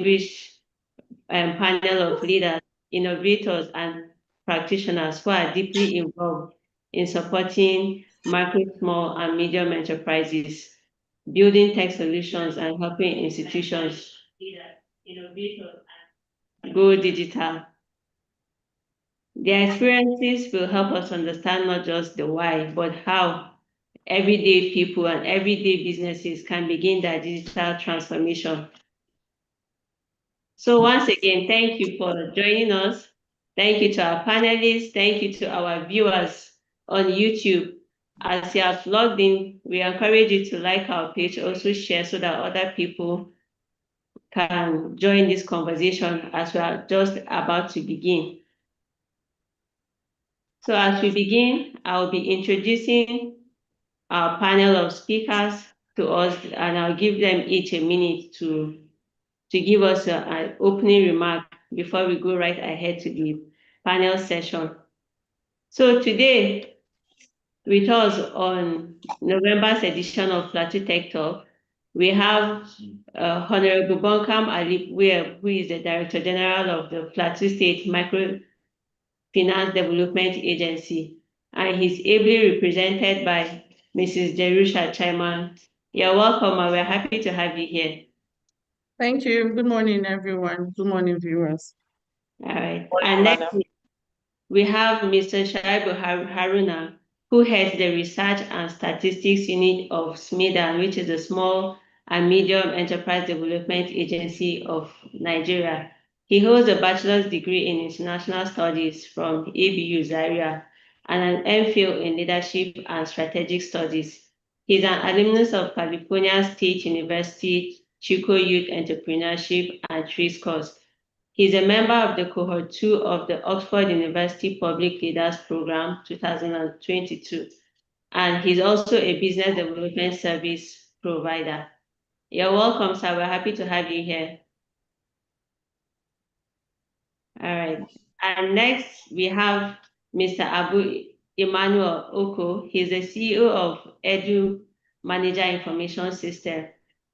distinguished panel of leaders, innovators, and practitioners who are deeply involved in supporting micro, small, and medium enterprises, building tech solutions, and helping institutions, innovators, go digital. Their experiences will help us understand not just the why, but how everyday people and everyday businesses can begin their digital transformation. So once again, thank you for joining us. Thank you to our panelists. Thank you to our viewers on YouTube. As you have logged in, we encourage you to like our page, also share so that other people can join this conversation as we are just about to begin. So as we begin, I'll be introducing our panel of speakers to us, and I'll give them each a minute to give us an opening remark before we go right ahead to the panel session. So today, with us on November's edition of Plateau Tech Talk, we have Honorable Bonkam Ali, who is the Director General of the Plateau State Microfinance Development Agency, and he's ably represented by Mrs. Jerusha Chaiman. You're welcome, and we're happy to have you here. Thank you. Good morning, everyone. Good morning, viewers. All right. And next, we have Mr. Shaibu Haruna, who heads the Research and Statistics Unit of SMIDA, which is the Small and Medium Enterprise Development Agency of Nigeria. He holds a bachelor's degree in International Studies from ABU Zaria and an MPhil in Leadership and Strategic Studies. He's an alumnus of California State University Chico Youth Entrepreneurship and Trees course. He's a member of the cohort 2 of the Oxford University Public Leaders Program 2022, and he's also a business development service provider. You're welcome, sir. We're happy to have you here. All right. And next, we have Mr. Abu Emmanuel Oko. He's the CEO of Edu Manager Information System,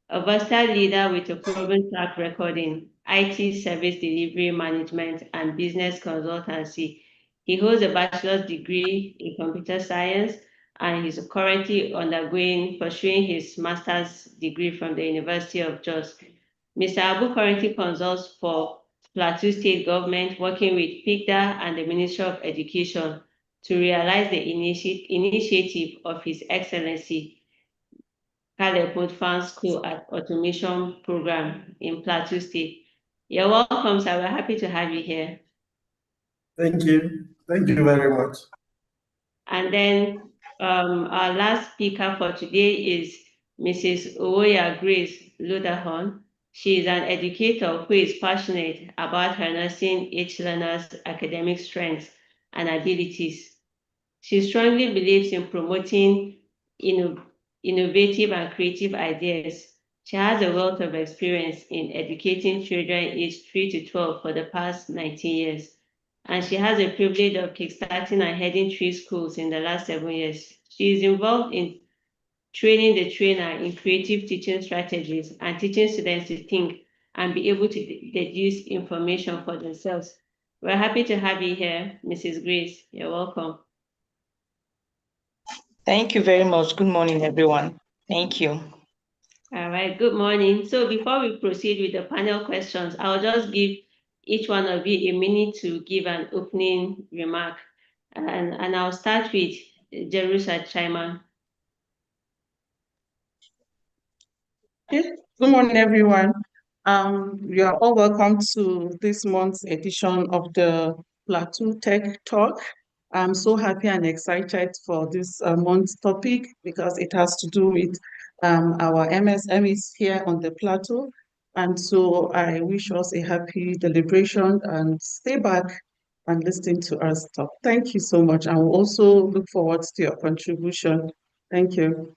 a versatile leader with a proven track record in IT service delivery management and business consultancy. He holds a bachelor's degree in computer science and he's currently pursuing his master's degree from the University of Jos. Mr. Abu currently consults for Plateau State government, working with PICTDA and the Ministry of Education to realize the initiative of His Excellency Caleb Mutfan School at Automation Program in Plateau State. You're welcome, sir. We're happy to have you here. Thank you. Thank you very much. And then our last speaker for today is Mrs. Owoya Grace Luderhorn. She is an educator who is passionate about harnessing each learner's academic strengths and abilities. She strongly believes in promoting innovative and creative ideas. She has a wealth of experience in educating children aged 3 to 12 for the past 19 years. And she has the privilege of kickstarting and heading 3 schools in the last 7 years. She is involved in training the trainer in creative teaching strategies and teaching students to think and be able to deduce information for themselves. We're happy to have you here, Mrs. Grace. You're welcome. Thank you very much. Good morning, everyone. Thank you. All right, good morning. So before we proceed with the panel questions, I'll just give each one of you a minute to give an opening remark. And I'll start with Jerusha Chaiman. Okay. Good morning, everyone. You are all welcome to this month's edition of the Plateau Tech Talk. I'm so happy and excited for this month's topic because it has to do with our MSMEs here on the Plateau. And so I wish us a happy deliberation and stay back and listen to us talk. Thank you so much. I will also look forward to your contribution. Thank you.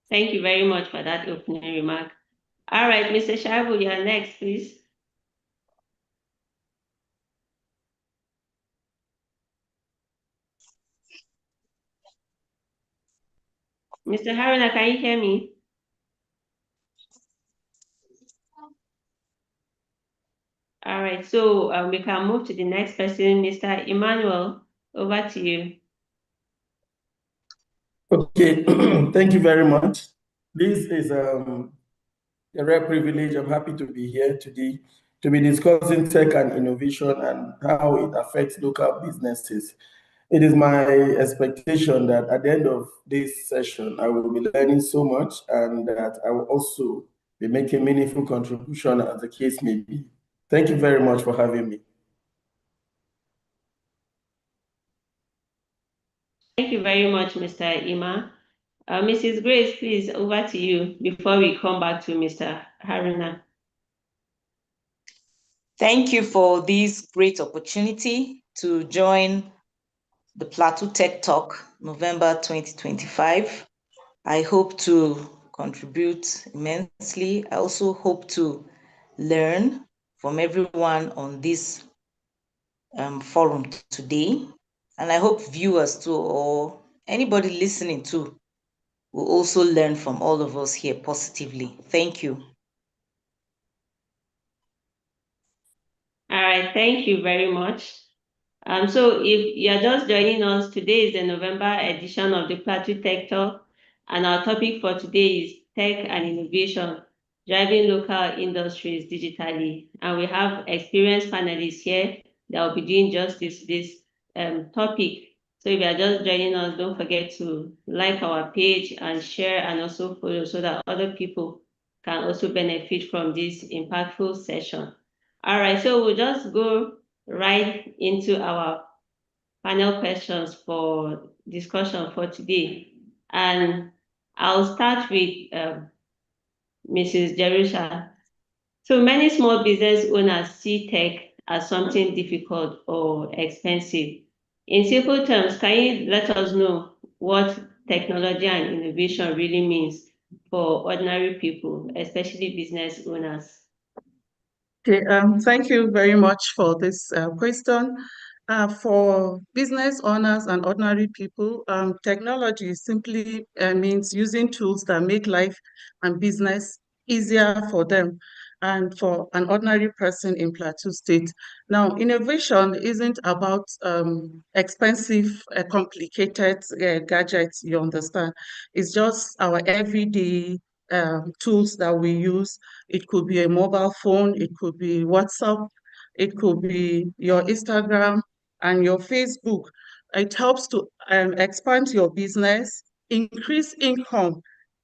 Thank you very much for that opening remark. All right, Mr. Shaibu, you're next, please. Mr. Haruna, can you hear me? right, so we can move to the next person, Mr. Emmanuel. Over to you. Okay, thank you very much. This is a rare privilege. I'm happy to be here today to be discussing tech and innovation and how it affects local businesses. It is my expectation that at the end of this session, I will be learning so much and that I will also be making meaningful contribution as the case may be. Thank you very much for having me. Thank you very much, Mr. Ima. Mrs. Grace, please, over to you before we come back to Mr. Haruna. Thank you for this great opportunity to join the Plateau Tech Talk, November 2025. I hope to contribute immensely. I also hope to learn from everyone on this forum today. And I hope viewers too, or anybody listening too, will also learn from all of us here positively. Thank you. All right, thank you very much. So if you're just joining us, today is the November edition of the Plateau Tech Talk, and our topic for today is tech and innovation, driving local industries digitally. And we have experienced panelists here that will be doing justice to this topic. So if you are just joining us, don't forget to like our page and share and also follow so that other people can also benefit from this impactful session. All right, so we'll just go right into our panel questions for discussion for today. And I'll start with Mrs. Jerusha. So many small business owners see tech as something difficult or expensive. In simple terms, can you let us know what technology and innovation really means for ordinary people, especially business owners? Okay, thank you very much for this question. For business owners and ordinary people, technology simply means using tools that make life and business easier for them and for an ordinary person in Plateau State. Now, innovation isn't about expensive, complicated gadgets, you understand. It's just our everyday tools that we use. It could be a mobile phone, it could be WhatsApp, it could be your Instagram and your Facebook. It helps to expand your business, increase income,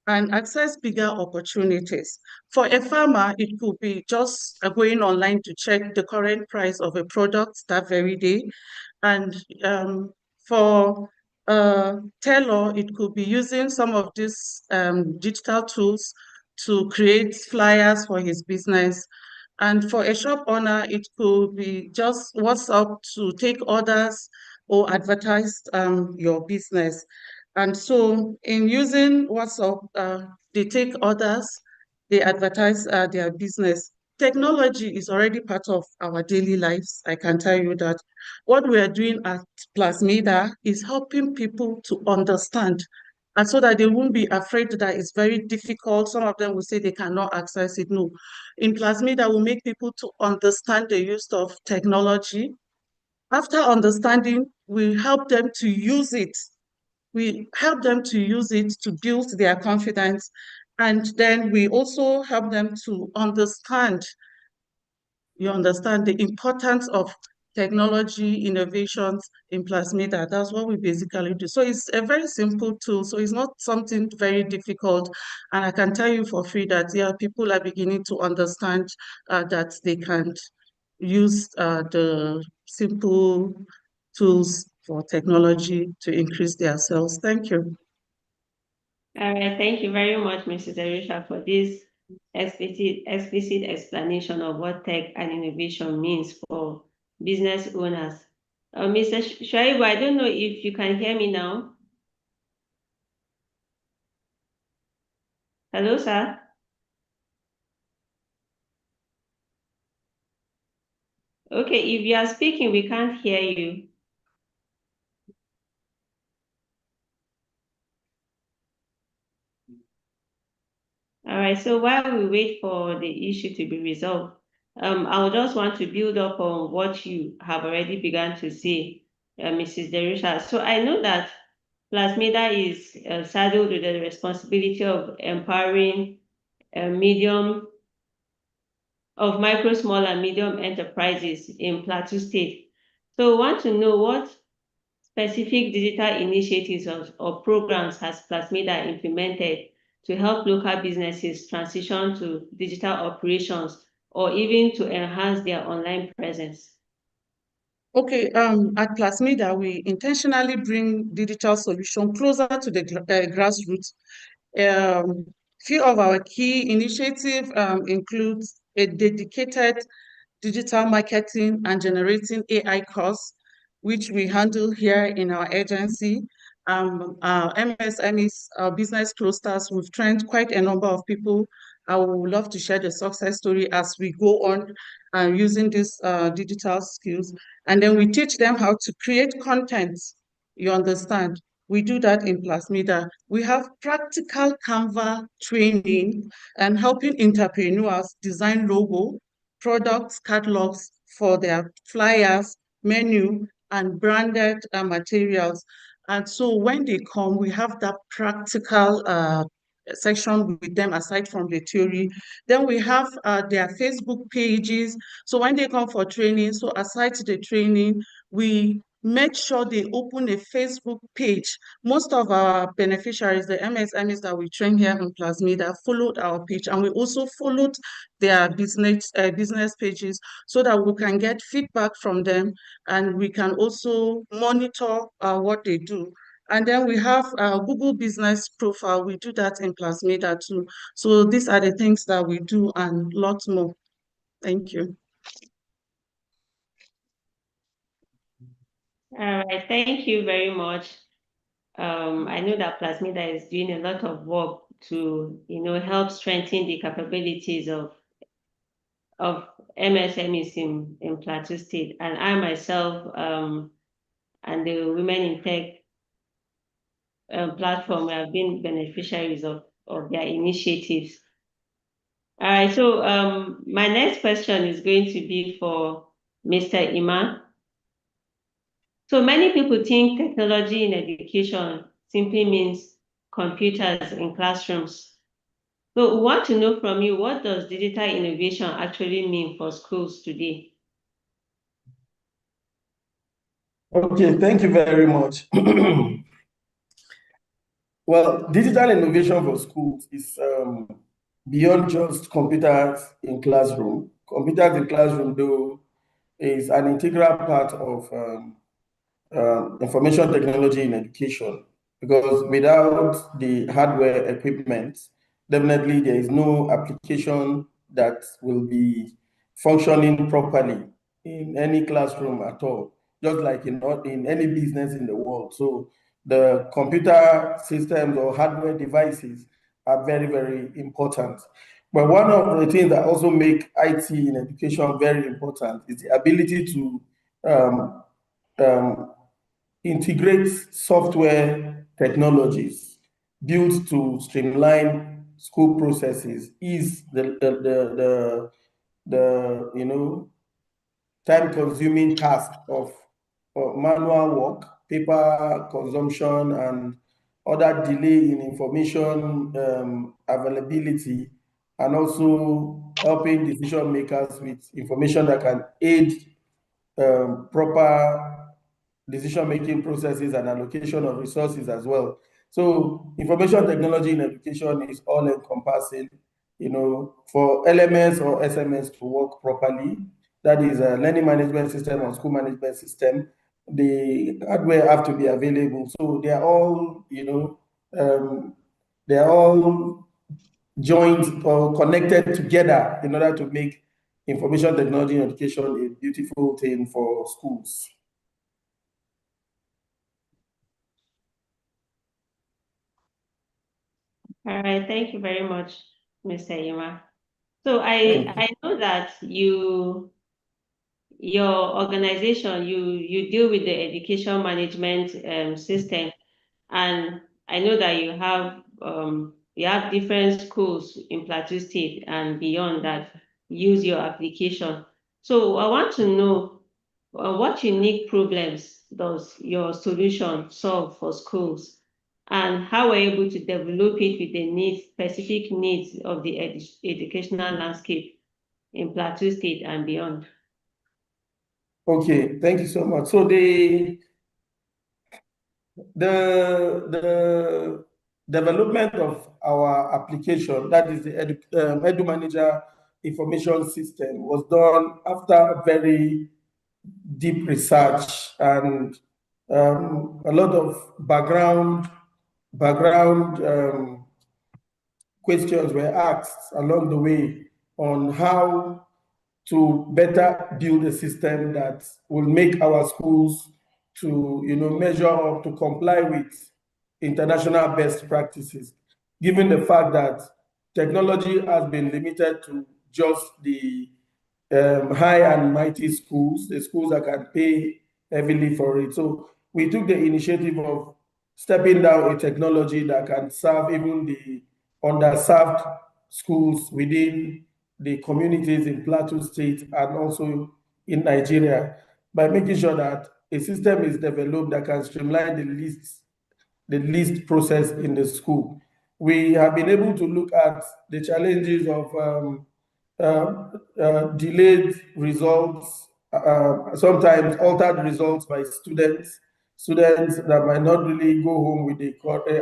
and access bigger opportunities. For a farmer, it could be just going online to check the current price of a product that very day. And for a tailor, it could be using some of these digital tools to create flyers for his business. And for a shop owner, it could be just WhatsApp to take orders or advertise your business. And so in using WhatsApp, they take orders, they advertise their business. Technology is already part of our daily lives. I can tell you that. What we are doing at PLACMIDA is helping people to understand, and so that they won't be afraid that it's very difficult. Some of them will say they cannot access it. No. In PLACMIDA, we make people to understand the use of technology. After understanding, we help them to use it. We help them to use it to build their confidence. And then we also help them to understand, you understand, the importance of technology innovations in PLACMIDA. That's what we basically do. So it's a very simple tool. So it's not something very difficult. And I can tell you for free that, yeah, people are beginning to understand that they can use the simple tools for technology to increase their sales. Thank you. All right, thank you very much, Mrs. Erisha, for this explicit explanation of what tech and innovation means for business owners. Mr. Shaibu, I don't know if you can hear me now. Hello, sir. Okay, if you are speaking, we can't hear you. All right, so while we wait for the issue to be resolved, I would just want to build up on what you have already begun to say, Mrs. Derusha. So I know that Plasmida is saddled with the responsibility of empowering micro, small, and medium enterprises in Plateau State. So we want to know what specific digital initiatives or programs has Plasmida implemented to help local businesses transition to digital operations or even to enhance their online presence? Okay, at Plasmida, we intentionally bring digital solution closer to the grassroots. Few of our key initiatives include a dedicated digital marketing and generating AI course, which we handle here in our agency. Our MSMEs, our business clusters, we've trained quite a number of people. I would love to share the success story as we go on using these digital skills. And then we teach them how to create content, you understand. We do that in Plasmida. We have practical Canva training and helping entrepreneurs design logo, products, catalogs for their flyers, menu, and branded materials. And so when they come, we have that practical section with them aside from the theory. Then we have their Facebook pages. So when they come for training, so aside the training, we make sure they open a Facebook page. Most of our beneficiaries, the MSMEs that we train here in Plasmida, followed our page, and we also followed their business pages so that we can get feedback from them and we can also monitor what they do. And then we have a Google Business Profile. We do that in Plasmida too. So these are the things that we do and lots more. Thank you. All right, thank you very much. I know that Plasmida is doing a lot of work to, help strengthen the capabilities of MSMEs in Plateau State. And I myself and the Women in Tech platform have been beneficiaries of their initiatives. All right, so my next question is going to be for Mr. Iman. So many people think technology in education simply means computers in classrooms. So we want to know from you, what does digital innovation actually mean for schools today? Okay, thank you very much. Well, digital innovation for schools is beyond just computers in classroom. Computers in classroom, though, is an integral part of information technology in education, because without the hardware equipment, definitely there is no application that will be functioning properly in any classroom at all, just like in any business in the world. So the computer systems or hardware devices are very, very important. But one of the things that also make IT in education very important is the ability to integrate software technologies built to streamline school processes, ease the time-consuming task of manual work, paper consumption, and other delay in information availability, and also helping decision makers with information that can aid proper decision-making processes and allocation of resources as well. So information technology in education is all encompassing, for LMS or SMS to work properly. That is a learning management system or school management system. The hardware have to be available. So they are all, they are all joined or connected together in order to make information technology in education a beautiful thing for schools. All right, thank you very much, Mr. Ima. So I know that your organization, you deal with the education management system, and I know that you have different schools in Plateau State and beyond that. use your application. So I want to know what unique problems does your solution solve for schools, and how we're able to develop it with the needs, specific needs of the educational landscape in Plateau State and beyond. Okay, thank you so much. So the development of our application, that is the Edu Manager information system, was done after very deep research and a lot of background questions were asked along the way on how to better build a system that will make our schools to measure up to comply with international best practices, given the fact that technology has been limited to just the high and mighty schools, the schools that can pay heavily for it. So we took the initiative of stepping down a technology that can serve even the underserved schools within the communities in Plateau State and also in Nigeria by making sure that a system is developed that can streamline the list process in the school. We have been able to look at the challenges of delayed results, sometimes altered results by students that might not really go home with the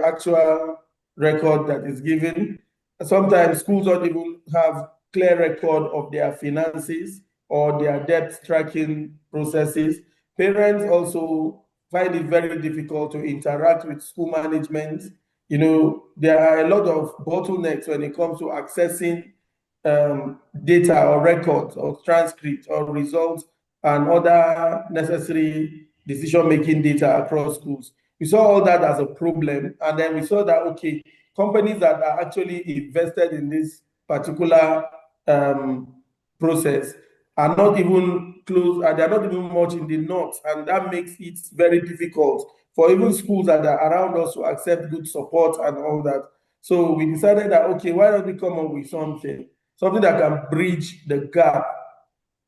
actual record that is given. Sometimes schools don't even have clear record of their finances or their debt tracking processes. Parents also find it very difficult to interact with school management. There are a lot of bottlenecks when it comes to accessing data or records or transcripts or results and other necessary decision-making data across schools. We saw all that as a problem, and then we saw that, okay, companies that are actually invested in this particular process are not even close, and they're not even much in the north, and that makes it very difficult for even schools that are around us to accept good support and all that. So we decided that, okay, why don't we come up with something that can bridge the gap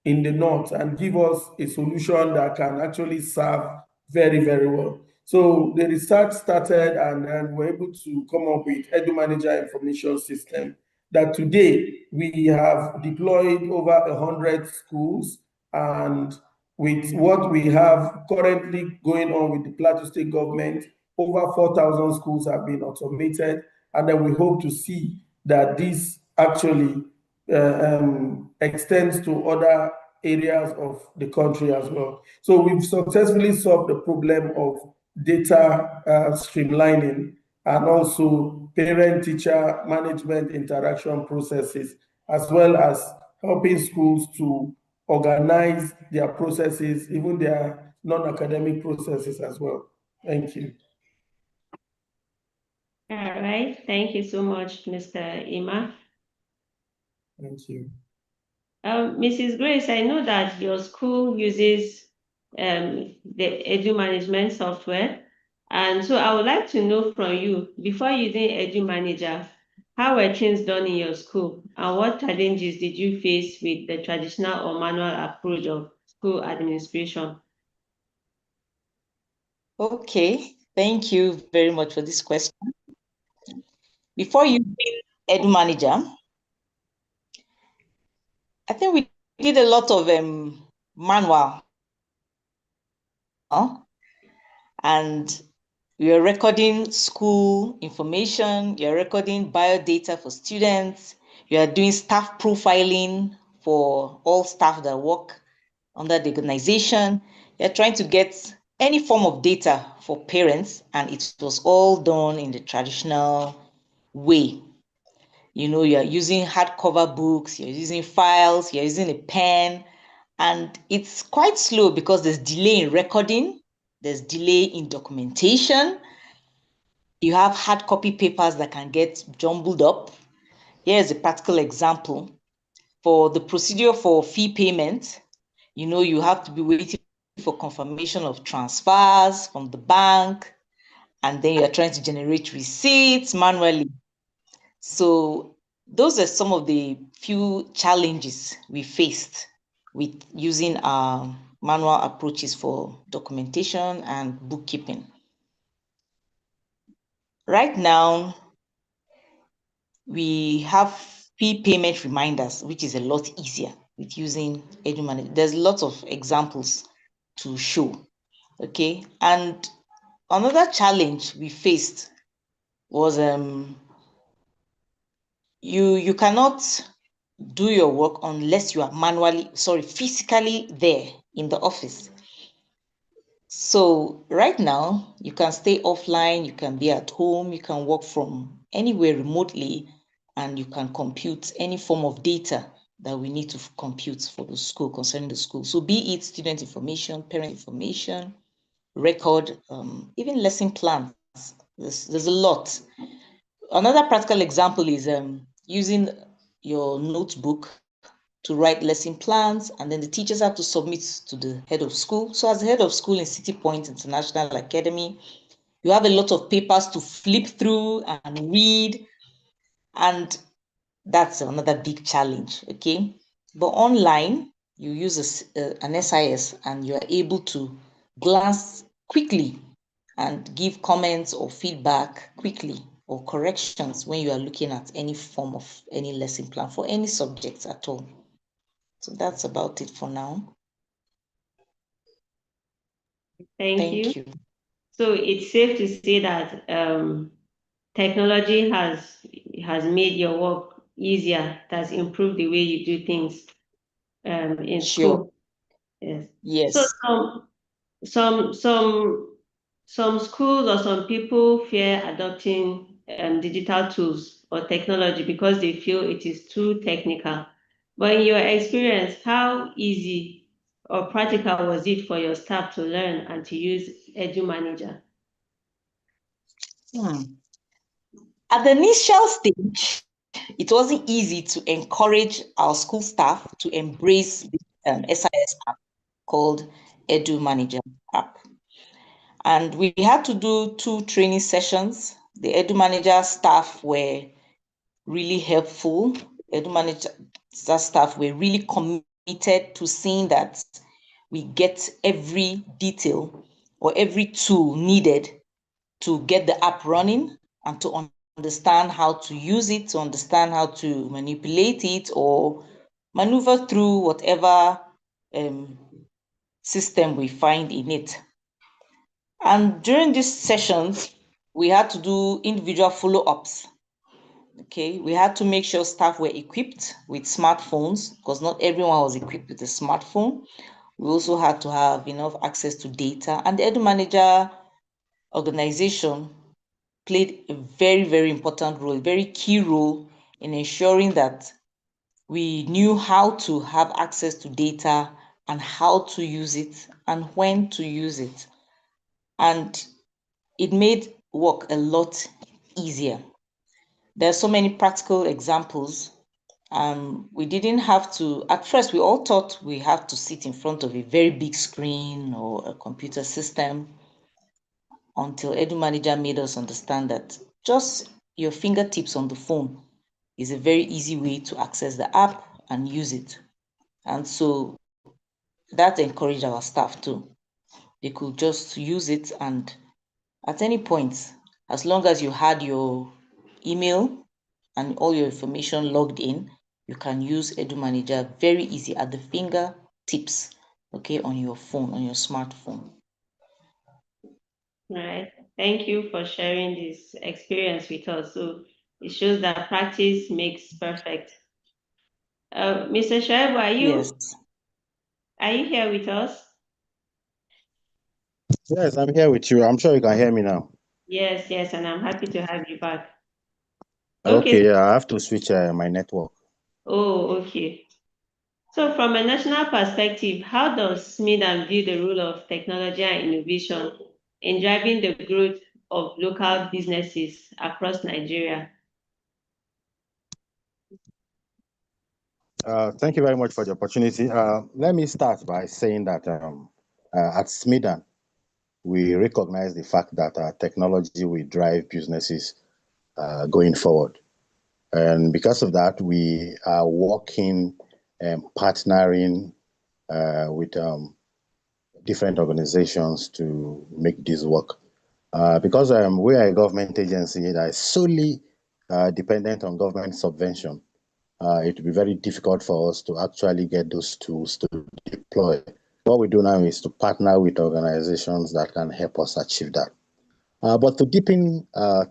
in the north and give us a solution that can actually serve very, very well. So the research started, and then we're able to come up with Edu Manager Information System that today we have deployed over 100 schools, and with what we have currently going on with the Plateau State government, over 4,000 schools have been automated, and then we hope to see that this actually extends to other areas of the country as well. So we've successfully solved the problem of data streamlining and also parent-teacher management interaction processes, as well as helping schools to organize their processes, even their non-academic processes as well. Thank you. All right. Thank you so much, Mr. Ima. Thank you. Mrs. Grace, I know that your school uses the Edu management software. And so I would like to know from you, before using Edu Manager, how were things done in your school? And what challenges did you face with the traditional or manual approach of school administration? Okay, thank you very much for this question. Before using Edu Manager, I think we did a lot of manual, and you're recording school information, you're recording biodata for students, you're doing staff profiling for all staff that work under the organization. You're trying to get any form of data for parents, and it was all done in the traditional way. You're using hardcover books, you're using files, you're using a pen, and it's quite slow because there's delay in recording, there's delay in documentation. You have hard copy papers that can get jumbled up. Here's a practical example. For the procedure for fee payment, you have to be waiting for confirmation of transfers from the bank, and then you're trying to generate receipts manually. So those are some of the few challenges we faced with using our manual approaches for documentation and bookkeeping. Right now, we have fee payment reminders, which is a lot easier with using EduManage. There's lots of examples to show, okay? And another challenge we faced was you cannot do your work unless you are physically there in the office. So right now, you can stay offline, you can be at home, you can work from anywhere remotely, and you can compute any form of data that we need to compute for the school, concerning the school. So be it student information, parent information, record, even lesson plans. There's a lot. Another practical example is using your notebook to write lesson plans, and then the teachers have to submit to the head of school. So as the head of school in City Point International Academy, you have a lot of papers to flip through and read, and that's another big challenge, okay? But online, you use an SIS and you're able to glance quickly and give comments or feedback quickly or corrections when you are looking at any form of any lesson plan for any subjects at all. So that's about it for now. Thank you. you. So it's safe to say that technology has made your work easier, it has improved the way you do things in school. Yes. Yes. So some schools or some people fear adopting digital tools or technology because they feel it is too technical. But in your experience, how easy or practical was it for your staff to learn and to use EduManager? At the initial stage, it wasn't easy to encourage our school staff to embrace the SIS app called EduManager app. And we had to do 2 training sessions. The EduManager staff were really helpful. EduManager staff were really committed to seeing that we get every detail or every tool needed to get the app running and to understand how to use it, to understand how to manipulate it or maneuver through whatever system we find in it. And during these sessions, we had to do individual follow-ups. Okay, we had to make sure staff were equipped with smartphones because not everyone was equipped with a smartphone. We also had to have enough access to data, and the EduManager organization played a very, very important role, a very key role in ensuring that we knew how to have access to data and how to use it and when to use it. And it made work a lot easier. There are so many practical examples. We didn't have to, at first we all thought we have to sit in front of a very big screen or a computer system, until EduManager made us understand that just your fingertips on the phone is a very easy way to access the app and use it. And so that encouraged our staff too. They could just use it, and at any point, as long as you had your email and all your information logged in, you can use EduManager very easy at the fingertips, okay, on your phone, on your smartphone. All right. Thank you for sharing this experience with us. So it shows that practice makes perfect. Mr. Shoaib, are you here with us? Yes, I'm here with you. I'm sure you can hear me now. Yes, and I'm happy to have you back. Okay, yeah, I have to switch my network. Oh, okay. So from a national perspective, how does SMIDAN view the role of technology and innovation in driving the growth of local businesses across Nigeria? Thank you very much for the opportunity. Let me start by saying that at SMIDAN, we recognize the fact that technology will drive businesses going forward. And because of that, we are working and partnering with different organizations to make this work. Because we are a government agency that is solely dependent on government subvention, it will be very difficult for us to actually get those tools to deploy. What we do now is to partner with organizations that can help us achieve that. But to deepen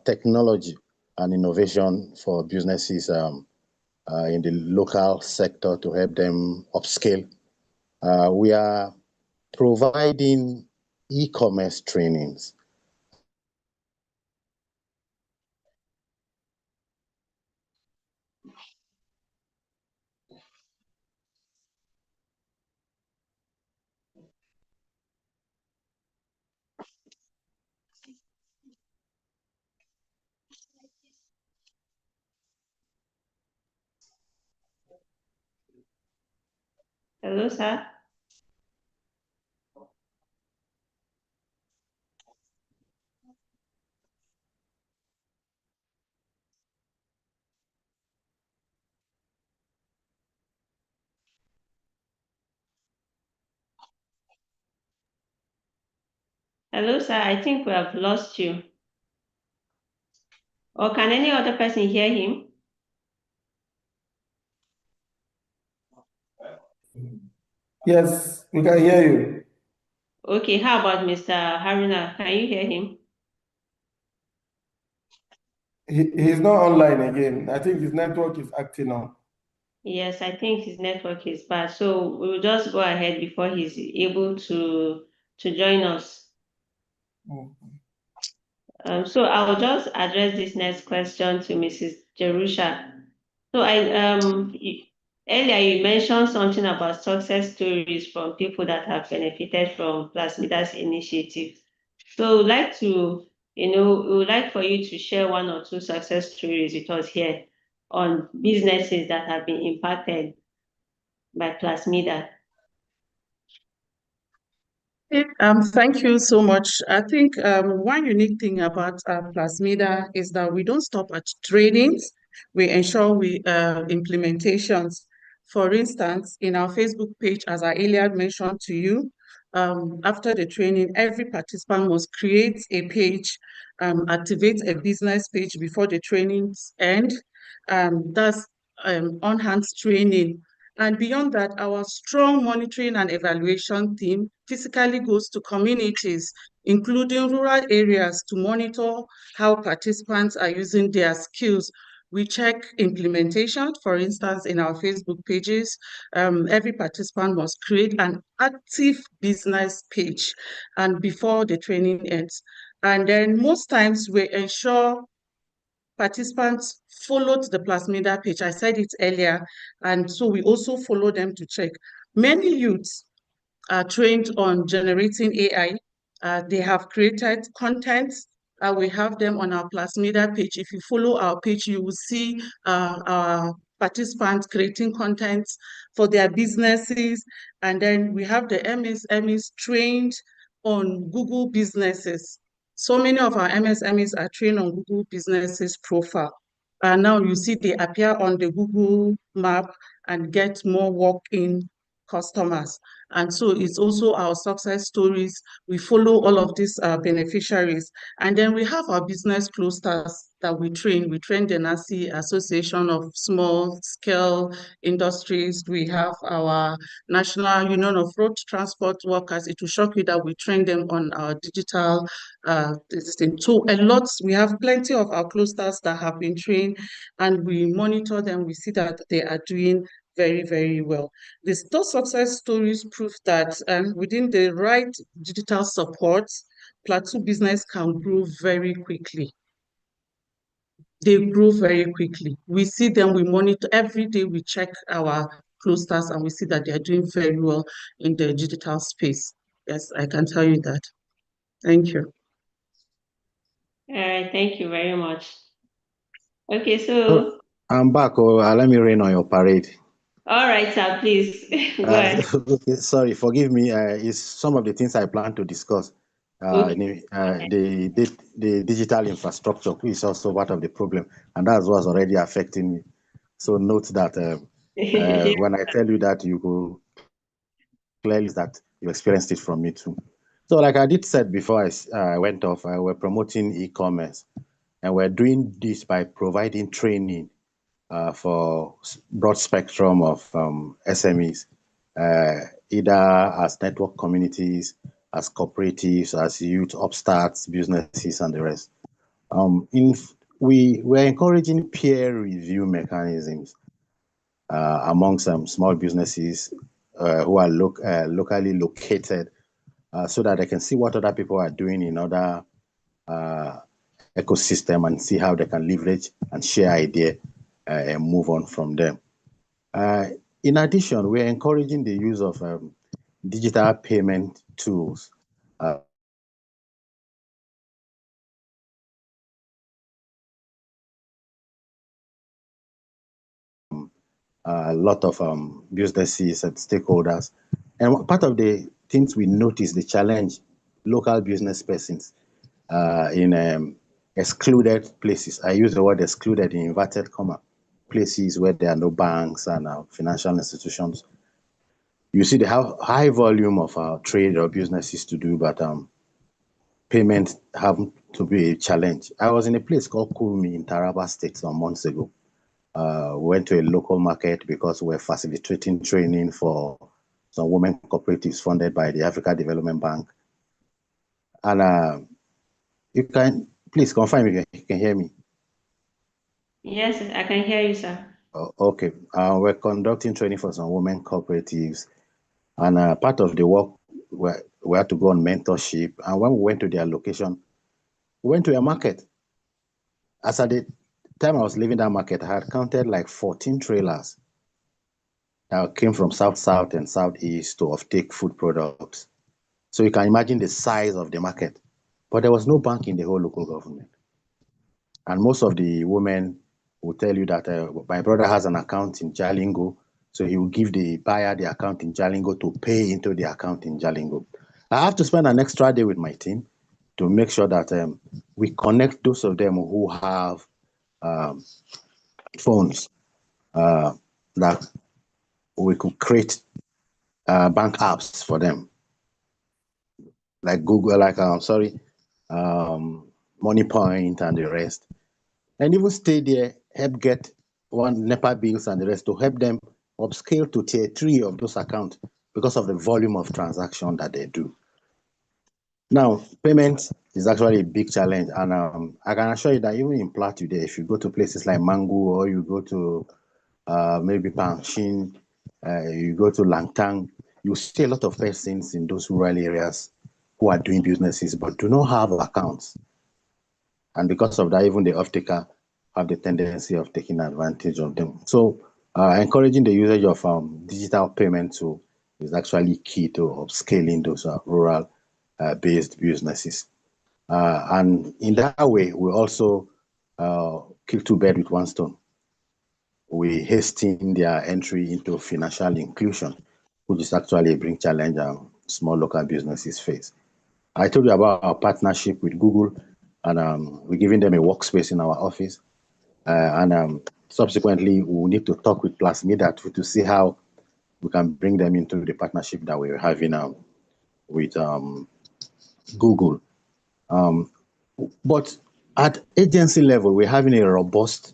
technology and innovation for businesses in the local sector to help them upscale, we are providing e-commerce trainings. Hello, sir. Hello, sir. I think we have lost you. Or can any other person hear him? Yes, we can hear you. Okay, how about Mr. Haruna? Can you hear him? He's not online again. I think his network is acting up. Yes, I think his network is bad. So we'll just go ahead before he's able to join us. So I'll just address this next question to Mrs. Jerusha. So earlier you mentioned something about success stories from people that have benefited from Plasmida's initiative. So we would like for you to share one or two success stories with us here on businesses that have been impacted by Plasmida. Thank you so much. I think one unique thing about Plasmida is that we don't stop at trainings. We ensure we implementations. For instance, in our Facebook page, as I earlier mentioned to you, after the training, every participant must create a page, activate a business page before the trainings end. That's on-hand training. And beyond that, our strong monitoring and evaluation team physically goes to communities, including rural areas, to monitor how participants are using their skills. We check implementation. For instance, in our Facebook pages, every participant must create an active business page and before the training ends. And then most times we ensure participants followed the Plasmida page. I said it earlier, and so we also follow them to check. Many youths are trained on generating AI. They have created content. We have them on our Plasmida page. If you follow our page, you will see our participants creating content for their businesses. And then we have the MSMEs trained on Google businesses. So many of our MSMEs are trained on Google businesses profile. And now you see they appear on the Google map and get more walk-in customers. And so it's also our success stories. We follow all of these beneficiaries. And then we have our business clusters that we train. We train the NACI Association of Small Scale Industries. We have our National Union of Road Transport Workers. It will shock you that we train them on our digital thing. So a lot, we have plenty of our clusters that have been trained and we monitor them. We see that they are doing very, very well. Those success stories prove that within the right digital support, Plateau business can grow very quickly. They grow very quickly. We see them, we monitor every day, we check our clusters and we see that they are doing very well in the digital space. Yes, I can tell you that. Thank you. All right, thank you very much. Okay, so I'm back, or let me rain on your parade. All right, sir, please go ahead. Okay, sorry, forgive me. It's some of the things I plan to discuss. the digital infrastructure, which is also part of the problem, and that's what's already affecting me. So note that when I tell you that, you go clearly that you experienced it from me too. So like I did said before I went off, we're promoting e-commerce, and we're doing this by providing training for broad spectrum of SMEs, either as network communities, as cooperatives, as youth upstarts, businesses, and the rest. We're encouraging peer review mechanisms among some small businesses who are locally located, so that they can see what other people are doing in other ecosystem and see how they can leverage and share idea and move on from them. In addition, we're encouraging the use of digital payment tools. A lot of businesses and stakeholders. And part of the things we notice, the challenge local business persons in excluded places. I use the word excluded in inverted comma, places where there are no banks and financial institutions. You see the high volume of trade or businesses to do, but payments have to be a challenge. I was in a place called Kurmi in Taraba State some months ago. Went to a local market because we're facilitating training for some women cooperatives funded by the Africa Development Bank. And you can please confirm if you can hear me. Yes, I can hear you, sir. Okay. We're conducting training for some women cooperatives, and part of the work we had to go on mentorship. And when we went to their location, we went to a market. As at the time I was leaving that market, I had counted like 14 trailers that came from south and southeast to offtake food products. So you can imagine the size of the market. But there was no bank in the whole local government. And most of the women will tell you that my brother has an account in Jalingo, so he will give the buyer the account in Jalingo to pay into the account in Jalingo. I have to spend an extra day with my team to make sure that we connect those of them who have phones that we could create bank apps for them, like Google, like MoneyPoint and the rest, and even stay there, help get one NEPA bills and the rest to help them upscale to tier 3 of those accounts because of the volume of transaction that they do. Now, payment is actually a big challenge, and I can assure you that even in Plateau today, if you go to places like Mangu or you go to maybe Pangshin, you go to Langtang, you see a lot of persons in those rural areas who are doing businesses but do not have accounts. And because of that, even the off-taker have the tendency of taking advantage of them. So encouraging the usage of digital payment tool is actually key to upscaling those rural based businesses. And in that way, we also kill two birds with one stone. We hasten their entry into financial inclusion, which is actually a big challenge small local businesses face. I told you about our partnership with Google, and we're giving them a workspace in our office. And subsequently, we need to talk with Plasmida to see how we can bring them into the partnership that we're having with Google. But at agency level, we're having a robust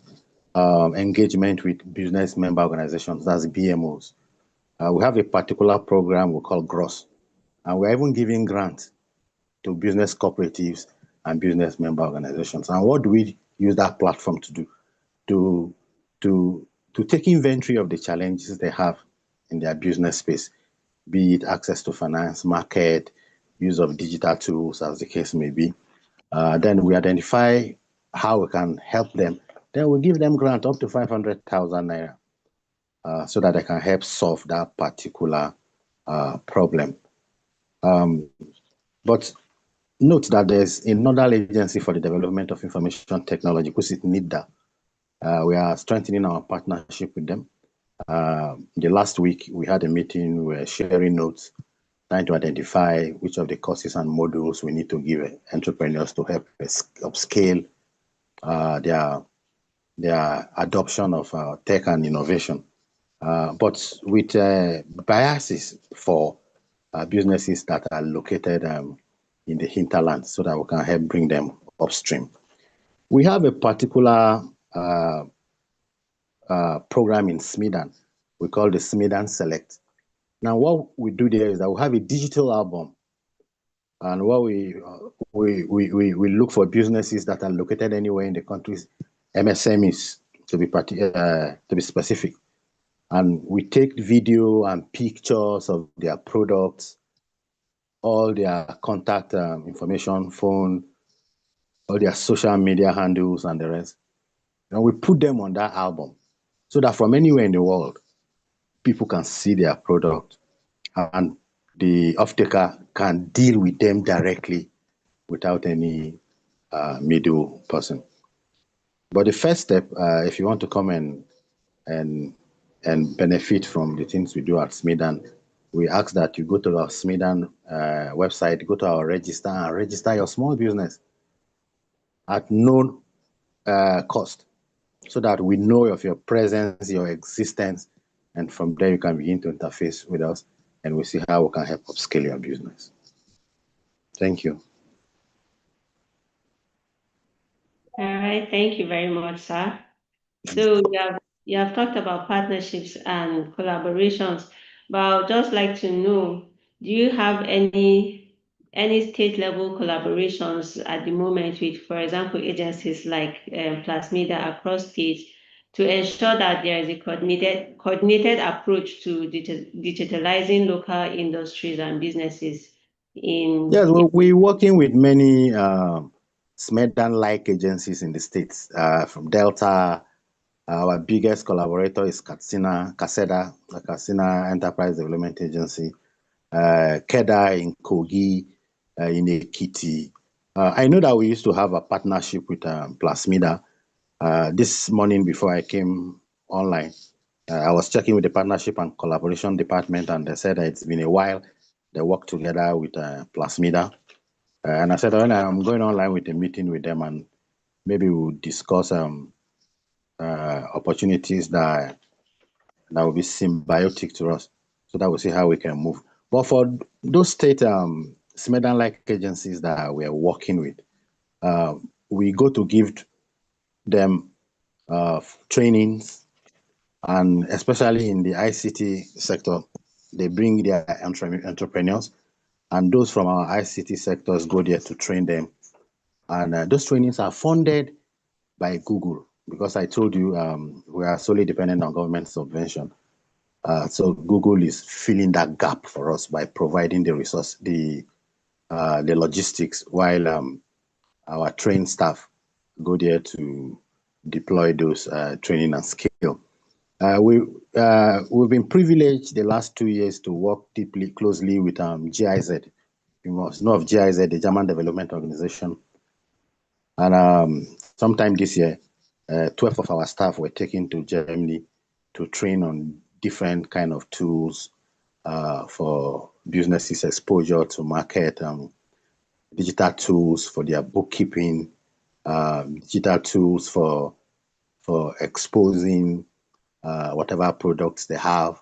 engagement with business member organizations, that's BMOs. We have a particular program we call GROSS, and we're even giving grants to business cooperatives and business member organizations. And what do we use that platform to do? To take inventory of the challenges they have in their business space, be it access to finance, market, use of digital tools, as the case may be. Then we identify how we can help them. Then we give them grant up to 500,000 naira so that they can help solve that particular problem. But note that there's another agency for the development of information technology, which is PICTDA. We are strengthening our partnership with them. The last week we had a meeting, we were sharing notes trying to identify which of the courses and modules we need to give entrepreneurs to help upscale their adoption of tech and innovation. But with biases for businesses that are located in the hinterland so that we can help bring them upstream. We have a particular program in Smedan. We call the Smedan Select. Now, what we do there is that we have a digital album, and what we look for businesses that are located anywhere in the country's MSMEs to be specific, and we take video and pictures of their products, all their contact information, phone, all their social media handles, and the rest, and we put them on that album so that from anywhere in the world, people can see their product and the off-taker can deal with them directly without any middle person. But the first step, if you want to come and benefit from the things we do at Smedan, we ask that you go to our Smedan website, go to our register, and register your small business at no cost, so that we know of your presence, your existence, and from there you can begin to interface with us, and we see how we can help upscale your business. Thank you. All right, thank you very much, sir. So you have talked about partnerships and collaborations, but I'd just like to know, do you have any state level collaborations at the moment with, for example, agencies like PLASMIDA across states to ensure that there is a coordinated approach to digitalizing local industries and businesses in? Yes, well, we're working with many Smedan-like agencies in the states. From Delta, our biggest collaborator is CASEDA, the Katsina Enterprise Development Agency, PICTDA in Kogi, in Ekiti. I know that we used to have a partnership with PLASMIDA. This morning before I came online, I was checking with the partnership and collaboration department, and they said that it's been a while they work together with PLASMIDA. And I said, well, I'm going online with a meeting with them, and maybe we'll discuss opportunities that will be symbiotic to us, so that we'll see how we can move. But for those state Smedan-like agencies that we're working with, we go to give them trainings, and especially in the ICT sector, they bring their entrepreneurs, and those from our ICT sectors go there to train them. And those trainings are funded by Google, because I told you we are solely dependent on government subvention. So Google is filling that gap for us by providing the resource, the logistics, while our trained staff go there to deploy those training and skill. We've been privileged the last 2 years to work deeply, closely with GIZ. You must know of GIZ, the German Development Organization. And sometime this year, 12 of our staff were taken to Germany to train on different kind of tools for businesses' exposure to market, digital tools for their bookkeeping, digital tools for exposing whatever products they have,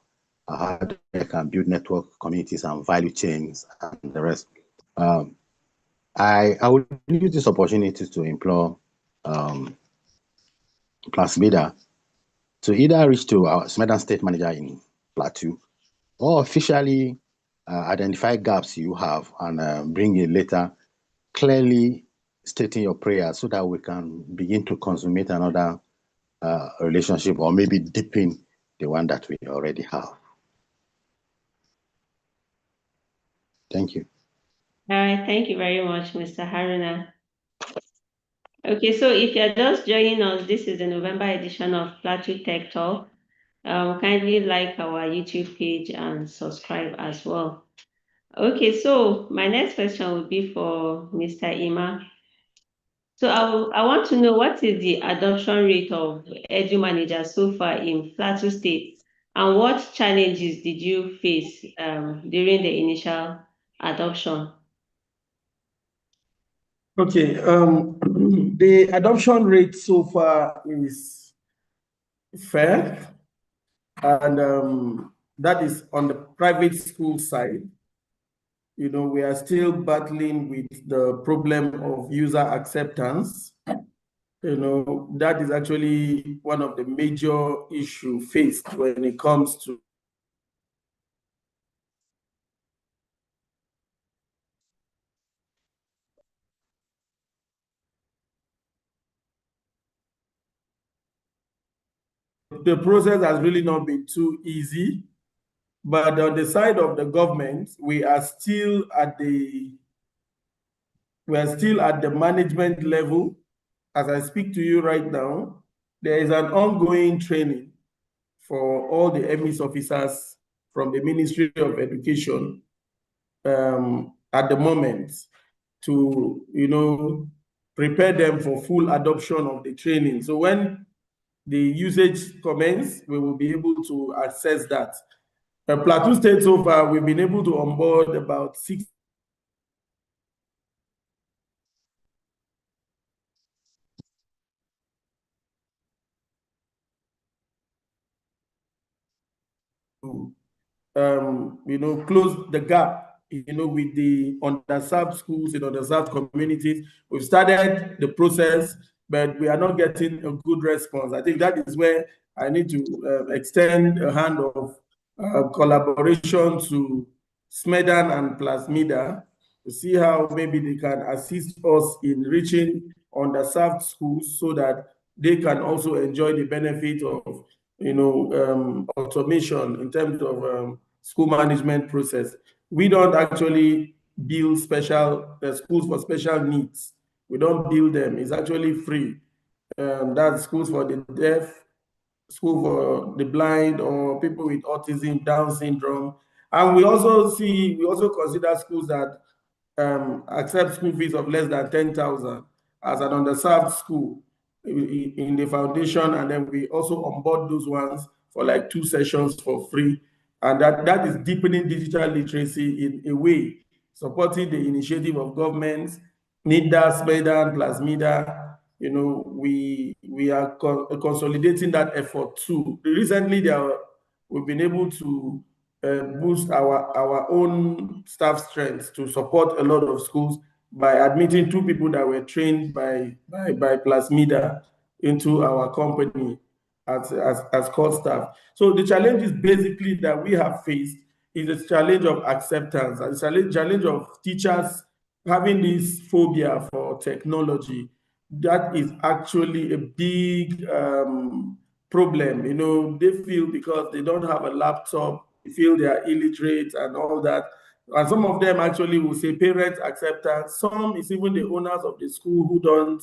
how they can build network communities and value chains and the rest. I would use this opportunity to implore PLASMIDA to either reach to our Smedan State Manager in Plateau, or officially identify gaps you have and bring a letter clearly stating your prayers, so that we can begin to consummate another relationship, or maybe deepen the one that we already have. Thank you. All right, thank you very much, Mr. Haruna. Okay, so if you're just joining us, this is the November edition of Plateau Tech Talk. Kindly like our YouTube page and subscribe as well. Okay, so my next question will be for Mr. Ima. So I want to know, what is the adoption rate of Edu Manager so far in Plateau State, And what challenges did you face during the initial adoption? Okay, the adoption rate so far is fair, and that is on the private school side. We are still battling with the problem of user acceptance. That is actually one of the major issue faced when it comes to the process has really not been too easy. But on the side of the government, we are still at the management level. As I speak to you right now, there is an ongoing training for all the MIS officers from the Ministry of Education at the moment to, prepare them for full adoption of the training. So when the usage commence, we will be able to access that. Plateau State so far, we've been able to onboard about 6 close the gap, with the underserved schools in underserved communities. We've started the process, but we are not getting a good response. I think that is where I need to extend a hand of collaboration to SMEDAN and PLASMIDA to see how maybe they can assist us in reaching underserved schools so that they can also enjoy the benefit of automation in terms of school management process. We don't actually build special schools for special needs. We don't build them. It's actually free. That's schools for the deaf, school for the blind, or people with autism, Down syndrome. And we also consider schools that accept school fees of less than 10,000 as an underserved school in the foundation, and then we also onboard those ones for like 2 sessions for free, and that is deepening digital literacy in a way, supporting the initiative of governments, NIDA, SMEDA, PLASMIDA. We are consolidating that effort too. Recently, we've been able to boost our own staff strength to support a lot of schools by admitting 2 people that were trained by PLASMIDA into our company as core staff. So the challenge is basically that we have faced is a challenge of acceptance, and a challenge of teachers having this phobia for technology. That is actually a big problem. They feel because they don't have a laptop, they feel they are illiterate and all that. And some of them actually will say parent acceptance. Some is even the owners of the school who don't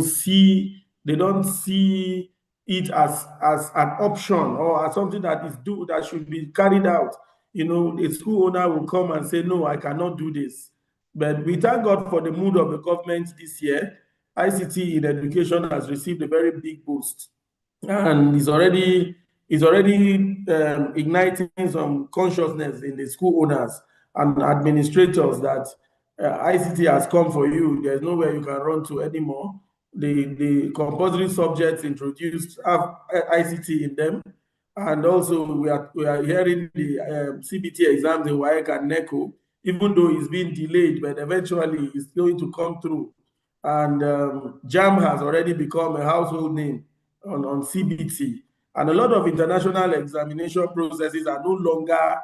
see it as an option or as something that should be carried out. A school owner will come and say, no, I cannot do this. But we thank God for the mood of the government this year. ICT in education has received a very big boost, and is already igniting some consciousness in the school owners and administrators that ICT has come for you. There's nowhere you can run to anymore. The compulsory subjects introduced have ICT in them, and also we are hearing the CBT exams in WAEC and NECO, even though it's been delayed, but eventually it's going to come through. And JAM has already become a household name on CBT. And a lot of international examination processes are no longer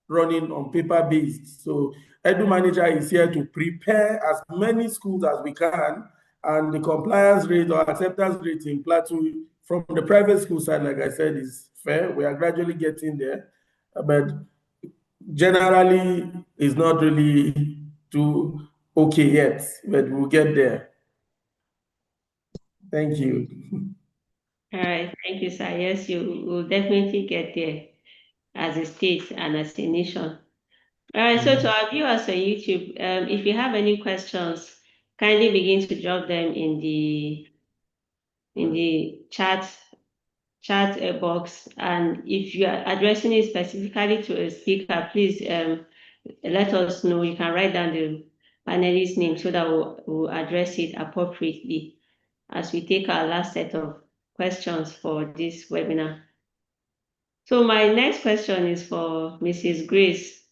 running on paper-based. So Edu Manager is here to prepare as many schools as we can, and the compliance rate or acceptance rate in Plateau from the private school side, like I said, is fair. We are gradually getting there, but generally it's not really too okay yet, but we'll get there. Thank you. All right, thank you, sir. Yes, you will definitely get there as a state and as a nation. All right, so to our viewers on YouTube, if you have any questions, kindly begin to drop them in the chat chat box, and if you are addressing it specifically to a speaker, please let us know. You can write down the panelist name so that we'll address it appropriately as we take our last set of questions for this webinar. So my next question is for Mrs. Grace.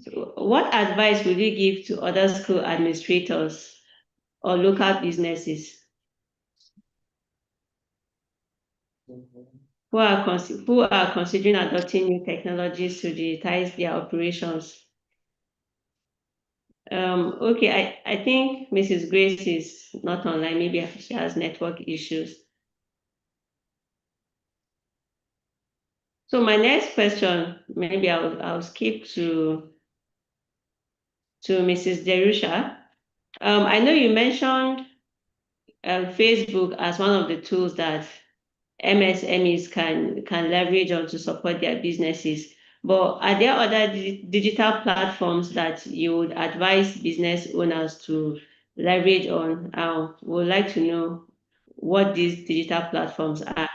So what advice would you give to other school administrators or local businesses who are considering adopting new technologies to digitize their operations? Okay, I think Mrs. Grace is not online. Maybe she has network issues. So my next question, maybe I'll skip to Mrs. Derusha. I know you mentioned Facebook as one of the tools that MSMEs can leverage on to support their businesses. But are there other digital platforms that you would advise business owners to leverage on? We would like to know what these digital platforms are.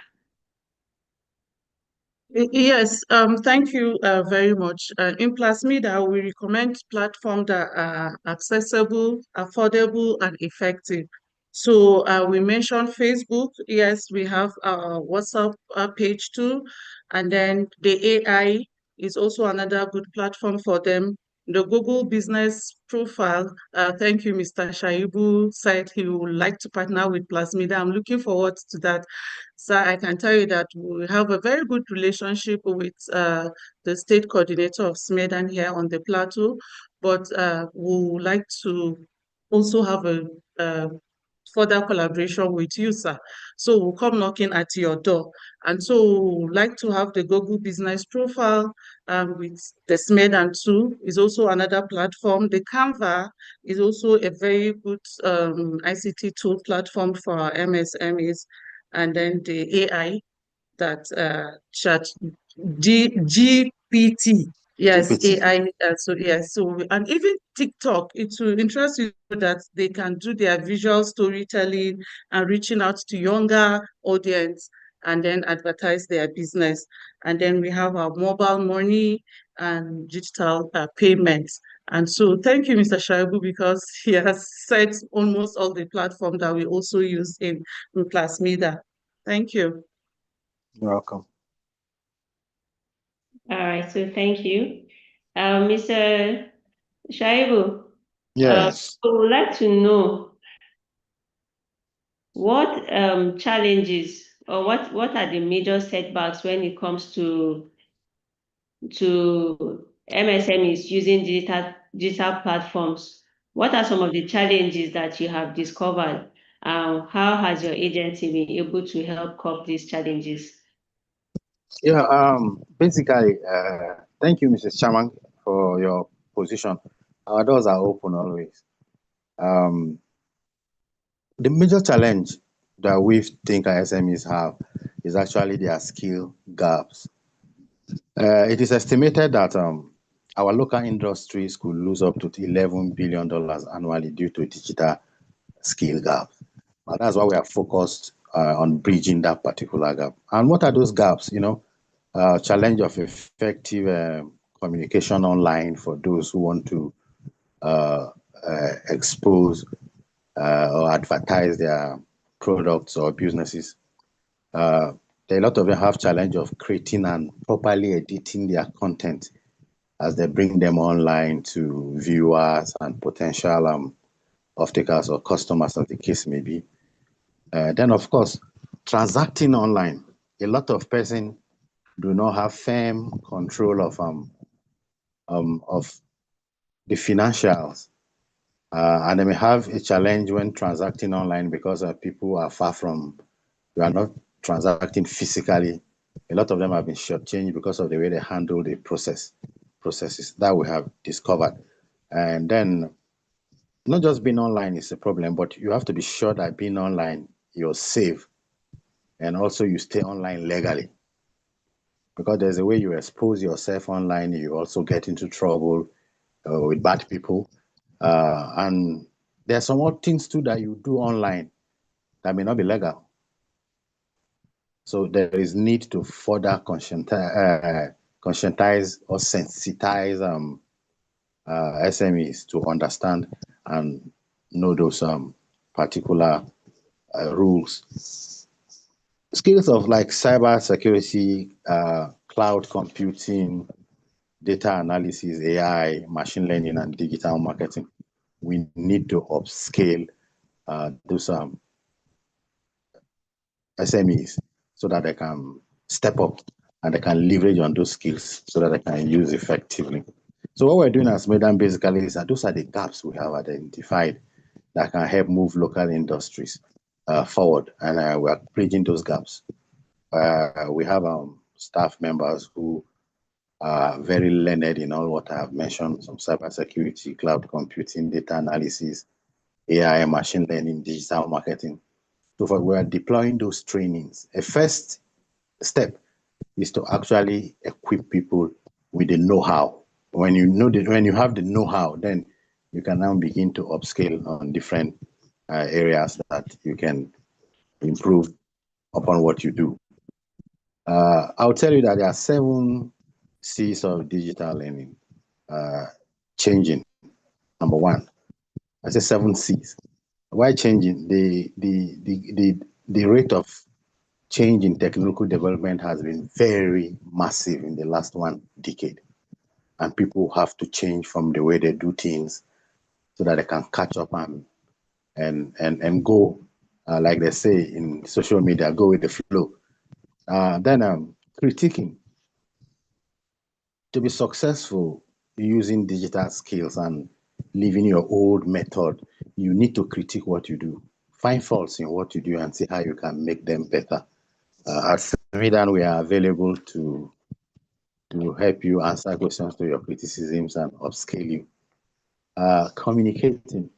Yes, thank you very much. In PLASMIDA, we recommend platforms that are accessible, affordable, and effective. So we mentioned Facebook. Yes, we have our WhatsApp page too. And then the AI is also another good platform for them. The Google Business Profile, thank you, Mr. Shaibu said he would like to partner with PLASMIDA. I'm looking forward to that. So I can tell you that we have a very good relationship with the state coordinator of SMEDAN here on the plateau, but we would like to also have a further collaboration with you, sir. So we'll come knocking at your door. And so we'd like to have the Google Business Profile with the SMEDAN too is also another platform. The Canva is also a very good ICT tool platform for our MSMEs. And then the AI that GPT. Yes, GPT. AI. So yes, so and even TikTok, it will interest you that they can do their visual storytelling and reaching out to younger audience and then advertise their business. And then we have our mobile money and digital payments. And so thank you, Mr. Shaibu, because he has said almost all the platform that we also use in PLASMIDA. Thank you. You're welcome. All right, so thank you. Mr. Shaibu, Yes. I would like to know what challenges or what are the major setbacks when it comes to MSMEs using digital platforms. What are some of the challenges that you have discovered? How has your agency been able to help cope these challenges? Yeah, basically, thank you, Mrs. Chairman, for your position. Our doors are open always. The major challenge that we think our SMEs have is actually their skill gaps. It is estimated that our local industries could lose up to $11 billion annually due to digital skill gaps. And that's why we are focused on bridging that particular gap. And what are those gaps? Challenge of effective communication online for those who want to expose or advertise their products or businesses. A lot of them have challenge of creating and properly editing their content as they bring them online to viewers and potential off-takers or customers, as the case may be. Then, of course, transacting online. A lot of persons do not have firm control of the financials, and they may have a challenge when transacting online because people are far from, you are not transacting physically. A lot of them have been shortchanged because of the way they handle the processes that we have discovered. And then not just being online is a problem, but you have to be sure that being online, you're safe. And also you stay online legally. Because there's a way you expose yourself online, you also get into trouble with bad people. And there are some more things too that you do online that may not be legal. So there is need to further conscientize or sensitize SMEs to understand and know those particular rules. Skills of like cyber security, cloud computing, data analysis, AI, machine learning, and digital marketing. We need to upscale those SMEs so that they can step up and they can leverage on those skills so that they can use effectively. So what we're doing as Medan basically is that those are the gaps we have identified that can help move local industries forward, and we're bridging those gaps. We have staff members who are very learned in all what I have mentioned, some cybersecurity, cloud computing, data analysis, AI, machine learning, digital marketing. So we are deploying those trainings. A first step is to actually equip people with the know-how. When you have the know-how, then you can now begin to upscale on different areas that you can improve upon what you do. I'll tell you that there are 7 C's of digital learning. Changing, number 1. I say 7 C's. Why changing? The rate of change in technical development has been very massive in the last 1 decade. And people have to change from the way they do things so that they can catch up and go, like they say in social media, go with the flow. Then critiquing. To be successful using digital skills and leaving your old method, you need to critique what you do. Find faults in what you do and see how you can make them better. At Medan, we are available to help you answer questions to your criticisms and upscale you. Communicating.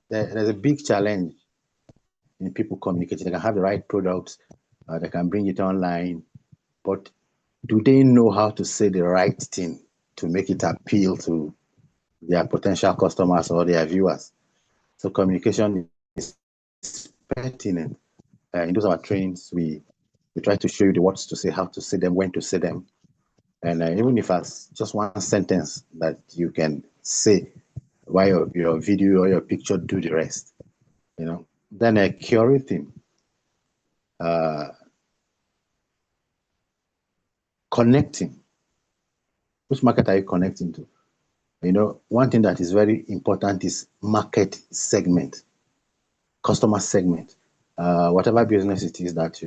There's a big challenge in people communicating. They can have the right products, they can bring it online, but do they know how to say the right thing to make it appeal to their potential customers or their viewers? So communication is pertinent. In those of our trainings, we try to show you the words to say, how to say them, when to say them. And even if it's just 1 sentence that you can say while your video or your picture do the rest, Then curating, connecting. Which market are you connecting to? One thing that is very important is market segment, customer segment. Whatever business it is that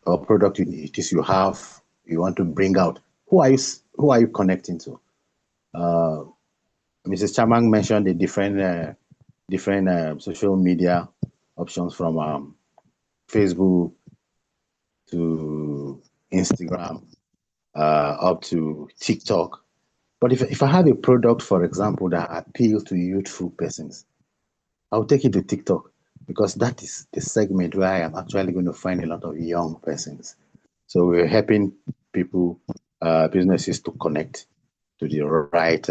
or product it is you have, you want to bring out. Who are you connecting to? Mrs. Chamang mentioned the different social media options from Facebook to Instagram up to TikTok. But if I have a product, for example, that appeals to youthful persons, I'll take it to TikTok because that is the segment where I am actually going to find a lot of young persons. So we're helping people, businesses to connect to the right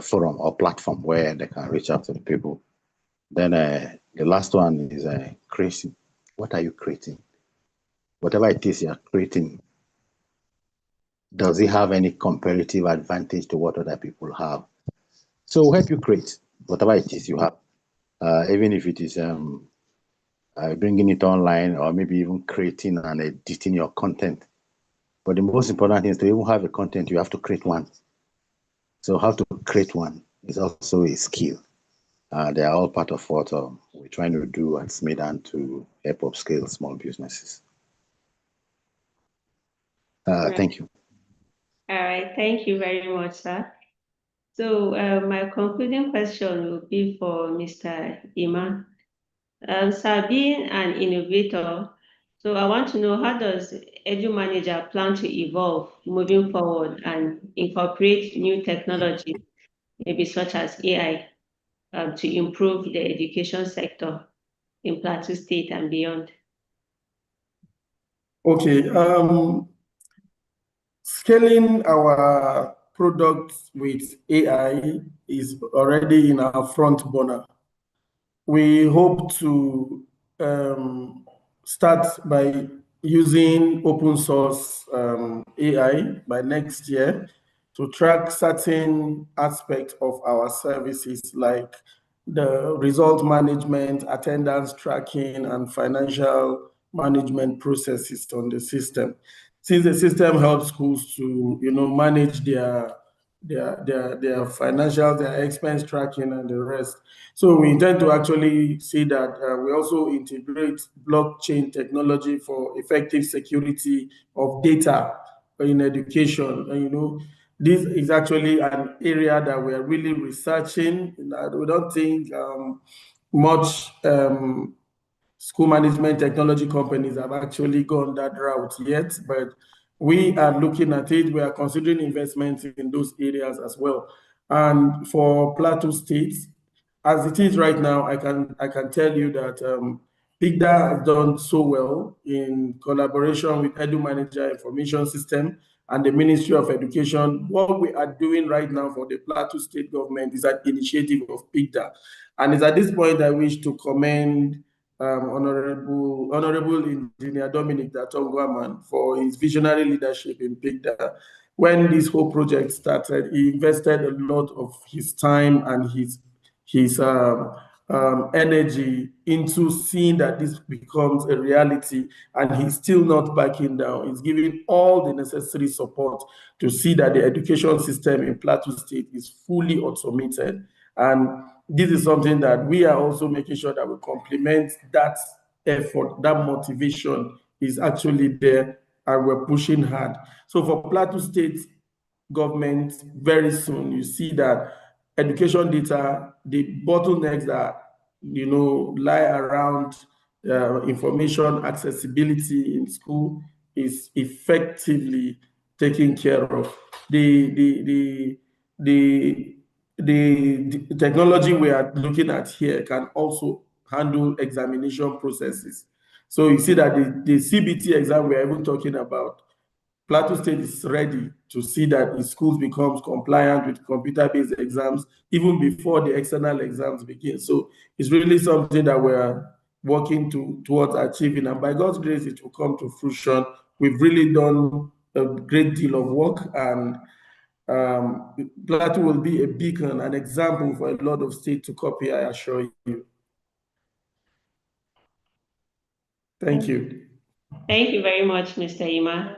forum or platform where they can reach out to the people. Then the last one is creation. What are you creating? Whatever it is you're creating, does it have any comparative advantage to what other people have? So we'll help you create whatever it is you have, even if it is bringing it online or maybe even creating and editing your content. But the most important thing is to even have a content, you have to create one. So how to create one is also a skill. They are all part of what we're trying to do at Medan to help upscale small businesses. Thank you. All right, thank you very much, sir. So my concluding question will be for Mr. Iman. Sir, being an innovator, so I want to know, how does Edu Manager plan to evolve moving forward and incorporate new technology, maybe such as AI, to improve the education sector in Plateau State and beyond? Okay. Scaling our products with AI is already in our front burner. We hope to start by using open source AI by next year to track certain aspects of our services like the result management, attendance tracking, and financial management processes on the system. Since the system helps schools to, manage their financial, their expense tracking, and the rest. So we intend to actually see that we also integrate blockchain technology for effective security of data in education. And this is actually an area that we are really researching. We don't think much school management technology companies have actually gone that route yet, but we are looking at it. We are considering investments in those areas as well. And for Plateau State, as it is right now, I can tell you that PICTDA has done so well in collaboration with Edu Manager Information System and the Ministry of Education. What we are doing right now for the Plateau State government is an initiative of PICTDA. And it's at this point I wish to commend Honorable Engineer Dominic Datongwaman for his visionary leadership in PICTDA. When this whole project started, he invested a lot of his time and his energy into seeing that this becomes a reality, and he's still not backing down. He's giving all the necessary support to see that the education system in Plateau State is fully automated. And this is something that we are also making sure that we complement that effort, that motivation is actually there, and we're pushing hard. So for Plateau State government, very soon, you see that education data, the bottlenecks that lie around information accessibility in school is effectively taken care of. The technology we are looking at here can also handle examination processes. So you see that the CBT exam we are even talking about, Plateau State is ready to see that its schools becomes compliant with computer-based exams even before the external exams begin. So it's really something that we're working towards achieving, and by God's grace, it will come to fruition. We've really done a great deal of work, and Plateau will be a beacon, an example for a lot of states to copy, I assure you. Thank you. Thank you very much, Mr. Ima.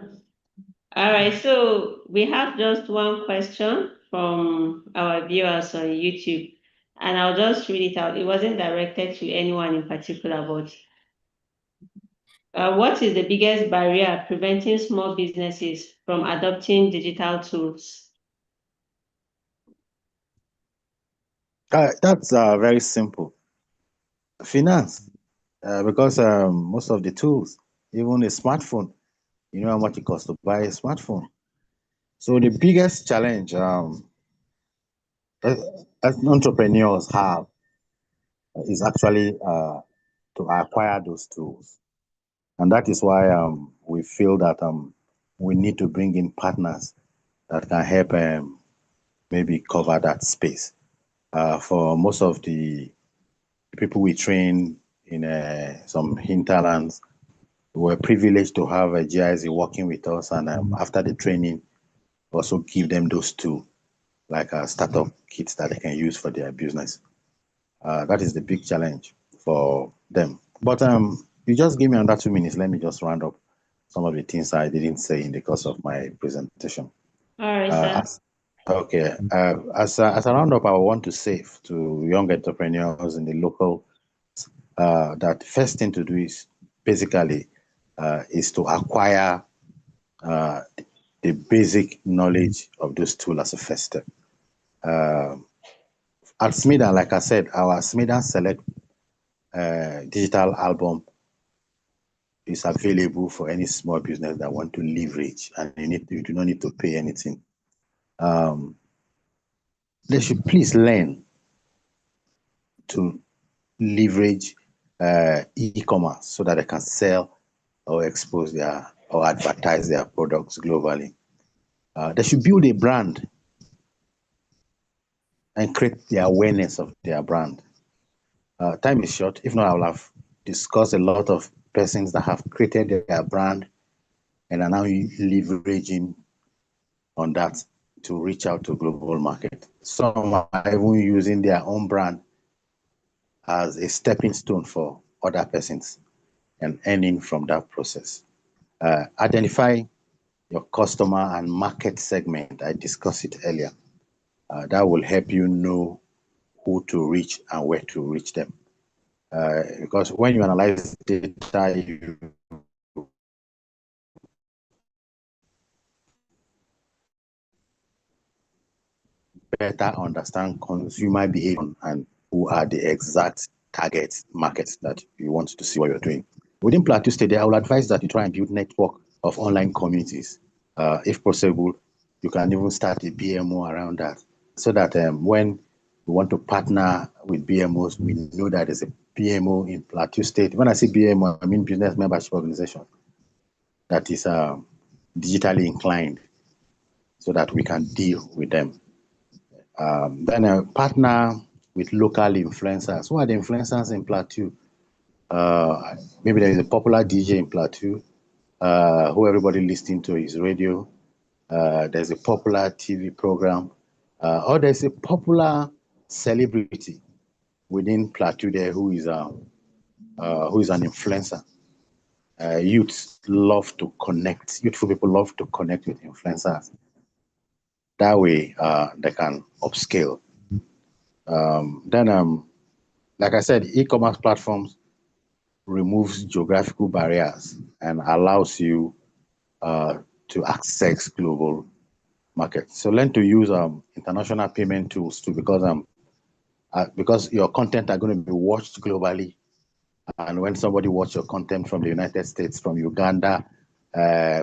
All right, so we have just one question from our viewers on YouTube, and I'll just read it out. It wasn't directed to anyone in particular, but what is the biggest barrier preventing small businesses from adopting digital tools? That's very simple. Finance, because most of the tools, even a smartphone, you know how much it costs to buy a smartphone. So the biggest challenge as entrepreneurs have is actually to acquire those tools. And that is why we feel that we need to bring in partners that can help maybe cover that space. For most of the people we train in some hinterlands, we're privileged to have a GIZ working with us, and after the training, also give them those tools, like startup kits that they can use for their business. That is the big challenge for them. But you just give me another 2 minutes. Let me just round up some of the things I didn't say in the course of my presentation. All right, sir. Okay. As a roundup, I want to say to young entrepreneurs in the local that first thing to do is basically is to acquire the basic knowledge of those tools as a first step. At SMIDA, like I said, our SMIDA Select digital album is available for any small business that want to leverage, and you do not need to pay anything. They should please learn to leverage e-commerce so that they can sell or expose or advertise their products globally. They should build a brand and create the awareness of their brand. Time is short. If not, I will have discussed a lot of persons that have created their brand and are now leveraging on that to reach out to global market. Some are even using their own brand as a stepping stone for other persons and earning from that process. Identify your customer and market segment. I discussed it earlier. That will help you know who to reach and where to reach them. Because when you analyze data, you better understand consumer behavior and who are the exact target markets that you want to see what you're doing. Within Plateau State, I will advise that you try and build network of online communities. If possible, you can even start a BMO around that, so that when we want to partner with BMOs, we know that there's a BMO in Plateau State. When I say BMO, I mean business membership organization that is digitally inclined, so that we can deal with them. Then partner with local influencers. Who are the influencers in Plateau? Maybe there is a popular DJ in Plateau who everybody listening to his radio. There's a popular TV program, or there's a popular celebrity within Plateau there who is an influencer. Youths love to connect. Youthful people love to connect with influencers. That way, they can upscale. Then, like I said, e-commerce platforms removes geographical barriers and allows you to access global markets. So learn to use international payment tools too, because your content are going to be watched globally. And when somebody watches your content from the United States, from Uganda,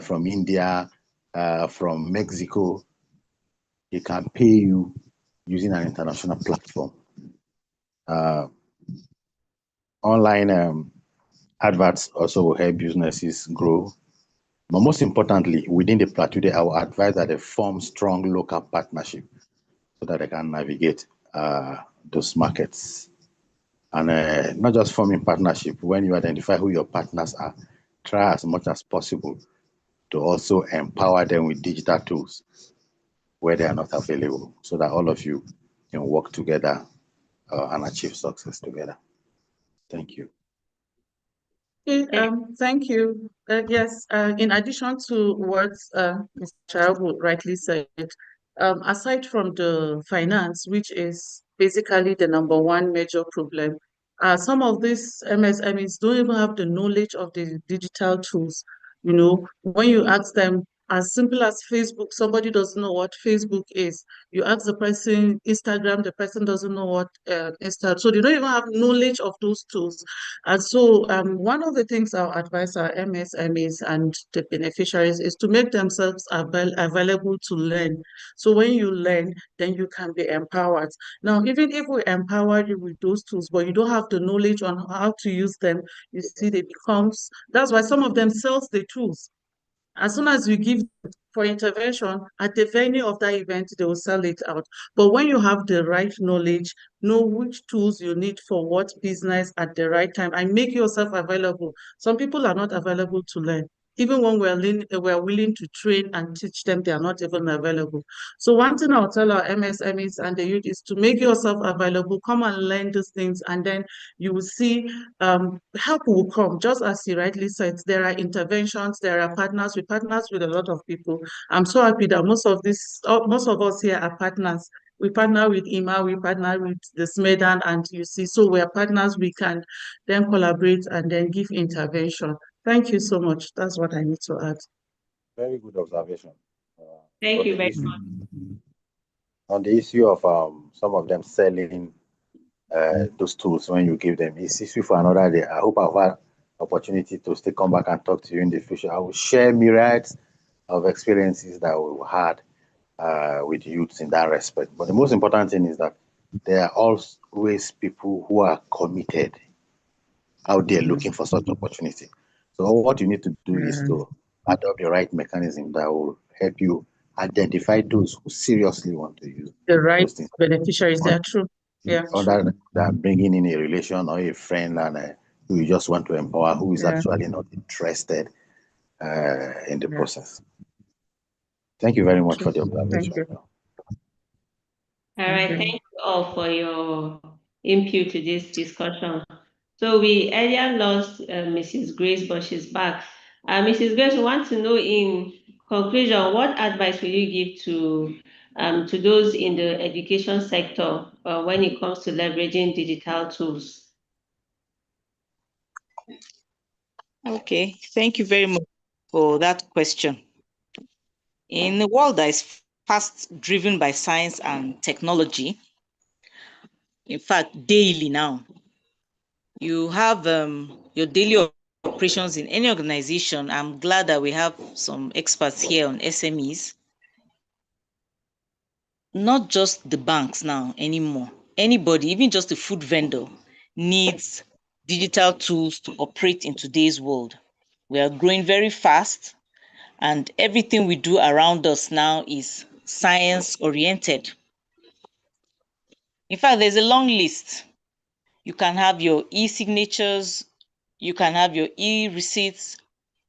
from India, from Mexico, they can pay you using an international platform. Online adverts also will help businesses grow. But most importantly, within the Plateau, I will advise that they form strong local partnership so that they can navigate those markets. And not just forming partnership, when you identify who your partners are, try as much as possible to also empower them with digital tools where they are not available, so that all of you can work together and achieve success together. Thank you. Okay, thank you. Yes, in addition to what Mr. Chabu rightly said, aside from the finance, which is basically the number one major problem, some of these MSMEs don't even have the knowledge of the digital tools. You know, when you ask them, as simple as Facebook, somebody doesn't know what Facebook is. You ask the person Instagram, the person doesn't know what Instagram. So they don't even have knowledge of those tools. And so one of the things I'll advise our MSMEs and the beneficiaries is to make themselves available to learn. So when you learn, then you can be empowered. Now, even if we empower you with those tools, but you don't have the knowledge on how to use them, you see, that's why some of them sells the tools. As soon as you give for intervention at the venue of that event, they will sell it out. But when you have the right knowledge, know which tools you need for what business at the right time, and make yourself available. Some people are not available to learn. Even when we're willing to train and teach them, they are not even available. So one thing I'll tell our MSMEs and the youth is to make yourself available, come and learn these things, and then you will see help will come. Just as he rightly said, there are interventions, there are partners. We partners with a lot of people. I'm so happy that most of us here are partners. We partner with IMA, we partner with the SMEDAN and UC. So we're partners, we can then collaborate and then give intervention. Thank you so much. That's what I need to add. Very good observation. Thank you very much. On the issue of some of them selling those tools when you give them, it's issue for another day. I hope I've had opportunity to still come back and talk to you in the future. I will share myriads of experiences that we've had with youths in that respect. But the most important thing is that there are always people who are committed out there looking for such opportunity. So what you need to do is to adopt the right mechanism that will help you identify those who seriously want to use the right beneficiaries. They are true. Yeah. Other than bringing in a relation or a friend and who you just want to empower, who is actually not interested in the process. Thank you very much for the observation. Thank you. All right, thank you all for your input to this discussion. So we earlier lost Mrs. Grace, but she's back. Mrs. Grace, we want to know, in conclusion, what advice will you give to those in the education sector when it comes to leveraging digital tools? Okay, thank you very much for that question. In a world that is fast driven by science and technology, in fact, daily now, you have your daily operations in any organization. I'm glad that we have some experts here on SMEs. Not just the banks now anymore. Anybody, even just a food vendor, needs digital tools to operate in today's world. We are growing very fast, and everything we do around us now is science oriented. In fact, there's a long list. You can have your e-signatures, you can have your e-receipts,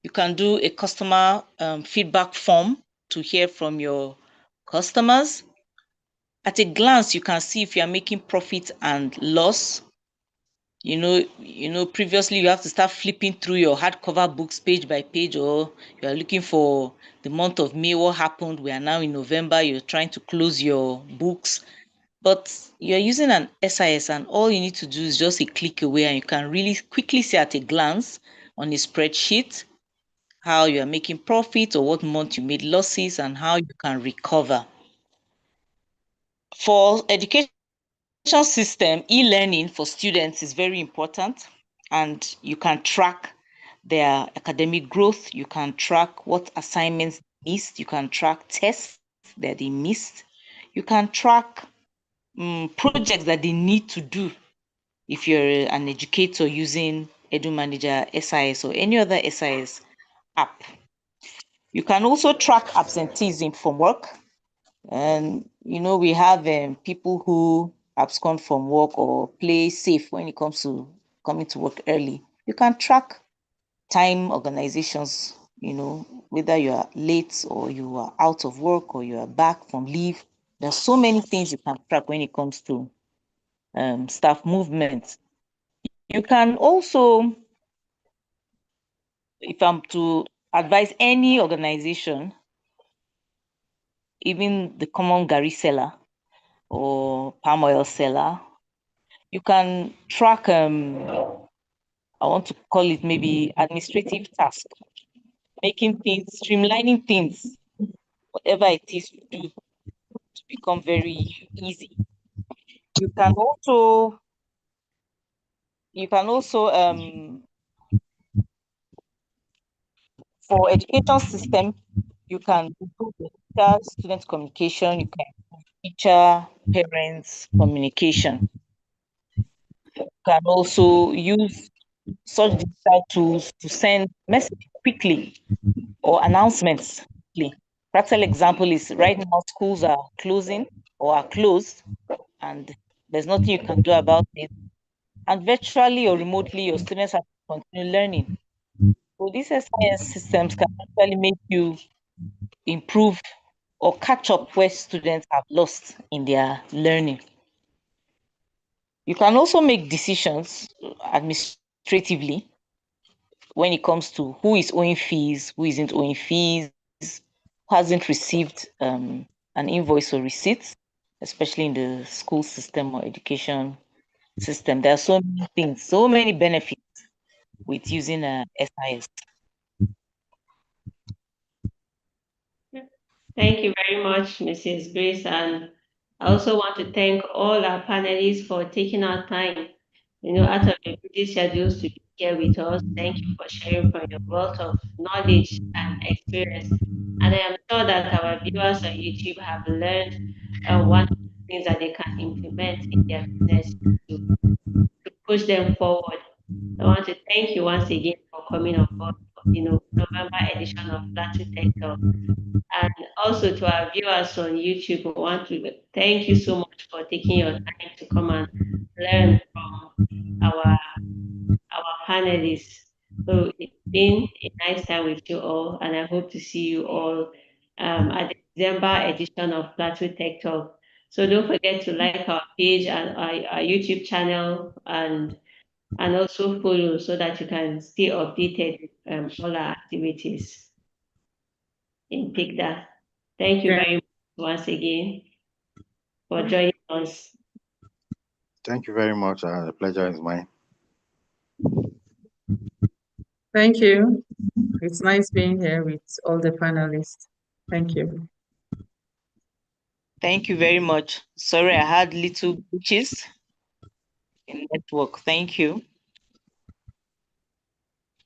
you can do a customer feedback form to hear from your customers. At a glance, you can see if you are making profit and loss. You know, previously you have to start flipping through your hardcover books page by page, or you are looking for the month of May, what happened. We are now in November, you're trying to close your books. But you're using an SIS, and all you need to do is just a click away, and you can really quickly see at a glance on a spreadsheet how you are making profit or what month you made losses and how you can recover. For education system, e-learning for students is very important, and you can track their academic growth. You can track what assignments they missed. You can track tests that they missed. You can track projects that they need to do if you're an educator using EduManager, SIS, or any other SIS app. You can also track absenteeism from work. And, you know, we have people who abscond from work or play safe when it comes to coming to work early. You can track time organizations, you know, whether you are late or you are out of work or you are back from leave. There are so many things you can track when it comes to staff movement. You can also, if I'm to advise any organization, even the common Gary seller or palm oil seller, you can track, I want to call it maybe administrative task, making things, streamlining things, whatever it is you do to become very easy. You can also for education system, you can improve the teacher student communication, you can improve teacher parents communication. You can also use such digital tools to send messages quickly or announcements quickly. Practical example is right now schools are closing or are closed, and there's nothing you can do about it. And virtually or remotely, your students have to continue learning. So these SIS systems can actually make you improve or catch up where students have lost in their learning. You can also make decisions administratively when it comes to who is owing fees, who isn't owing fees, who hasn't received an invoice or receipt, especially in the school system or education system. There are so many things, so many benefits with using a SIS. Thank you very much, Mrs. Grace. And I also want to thank all our panelists for taking our time, out of your busy schedules to be here with us. Thank you for sharing from your wealth of knowledge and experience. And I am sure that our viewers on YouTube have learned one of the things that they can implement in their business to push them forward. I want to thank you once again for coming on board, November edition of Plateau Tech Talk. And also to our viewers on YouTube, we want to thank you so much for taking your time to come and learn from our panelists. So it's been a nice time with you all, and I hope to see you all at the December edition of Plateau Tech Talk. So don't forget to like our page and our YouTube channel, and also follow so that you can stay updated with all our activities in PICTDA. Thank you very much once again for joining us. Thank you very much. The pleasure is mine. Thank you. It's nice being here with all the panelists. Thank you. Thank you very much. Sorry, I had little glitches in network. Thank you.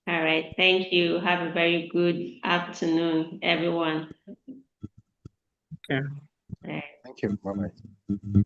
All right. Thank you. Have a very good afternoon, everyone. Okay. All right. Thank you. Bye-bye.